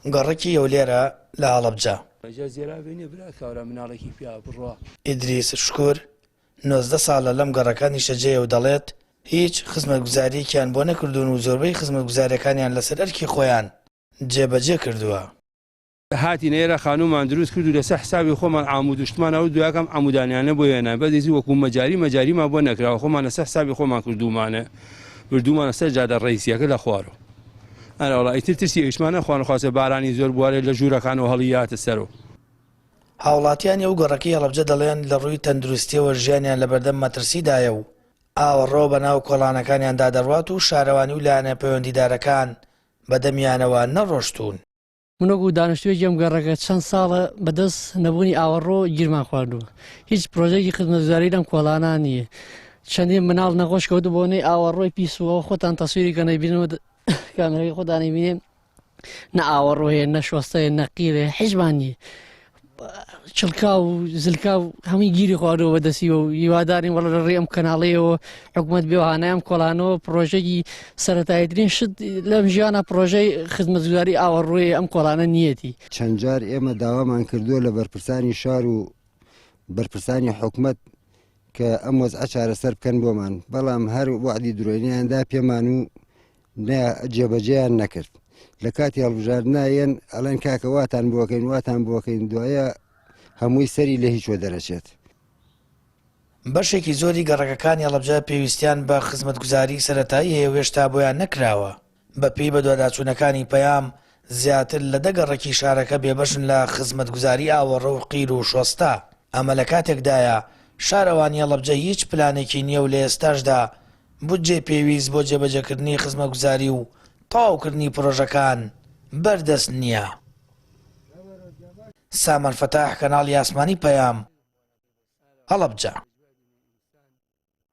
گەڕێکی ئەولێرە لە هەڵەبجە. ئیدریس شکور 19 ساڵە لەم گەڕەکانی شەجێە و دەڵێت هیچ خزمەتگوزاریەکیان بۆ نەکردوون و زۆربەی خزمەتگوزاریەکانیان لەسەر ئەرکی خۆیان جێبەجێ کردووە. هاتی نێرە خانومان دروست کرد و لەسەر حسابی خۆمان ئامود شتمانەوە دویاکەم ئامودانیانە بۆ هێنا بەدەزی وەکو مەجاریمان بۆ نەکراوە خۆمان لەسەر حسابی خۆمان بردومانە سەر جادە ڕئیسیەکە لە خوارەوە. ئەوڵا ئیتر ترسی ئیشمانە خوانخواسە بارانی زۆر بوارێ لە ژوورەکان و هەڵیاتە سەرەوە. هاوڵاتیانی ئەو گەڕەکەی هەڵەبجە دەڵێن لە ڕووی تەندروستیەوە ژیانیان لە بەردەم مەترسیدایە و ئاوەڕۆ بەناو کۆڵانەکانیاندا دەڕوات و شارەوانی و لایەنە پەیوەندیدارەکان بەدەمیانەوە نەڕۆشتون. منۆک و دانیشتوێکی ئەم گەڕەکە چەند ساڵە بەدەست نەبوونی ئاوەڕۆ گیرمان خواردووە. هیچ پرۆژێکی خزمەتگوزاری لەم کۆڵانە نییە. چەندین مناڵ نەخۆش کەوتو بۆنەی ئاوەڕۆی پیسووە خۆتان تەسویری کە نەبینەوە کامێرەی خۆدانی بینێ نە ئاوەڕۆ هەیە نە شۆستەیە نەقیرێ حیزبان نییە. چڵکا و زلکا و هەمووی گیری خواردەوە بەدەستیەوە و هیوادارین وەڵە لە ڕێ ئەم کەناڵەیەوە حکوومەت بێوانای ئەم کۆڵانەوە پرۆژێکی سەرەتاییترین شت لەم ژیانە پرۆژەی خزمەتگوزاری ئاوەڕۆی ئەم کۆڵانە نیەتی. چەند جار ئێمە داوامان کردووە لە بەرپرسانی شار و بەرپرسانی حکوومەت کە ئەم وەزعە چارەسەر بکەن بۆمان، بەڵام هەر وعدی درۆینیاندا پێمان و جێبەجێیان نەکرد. لە کاتی هەڵبژاردنایەن ئەڵەن کاکە واتان بۆکەین دوایە هەمووی سەری لە هیچ وە دەرەچێت. بەشێکی زۆری گەڕەکەکانی هەڵەبجە پێویستیان بە خزمەتگوزاری سەرەتایی هەیە و هێشتا بۆیان نەکراوە. بەپێی بە دوواداچوونەکانی پەیام زیاتر لە 10 گەڕێکی شارەکە بێبەشن لە خزمەتگوزاری ئاوەڕۆ و قیر و شۆستا. ئەمە لە کاتێکدایە شارەوانی هەڵەبجە هیچ پلانێکی نییە و لە ئێستاشدا بودجێ پێویست بۆ جێبەجێکردنی خزمەتگوزاری و تەواوکردنی پرۆژەکان بەردەست نییە. سامان فەتاح، کەناڵی ئاسمانی پەیام، هەڵەبجە.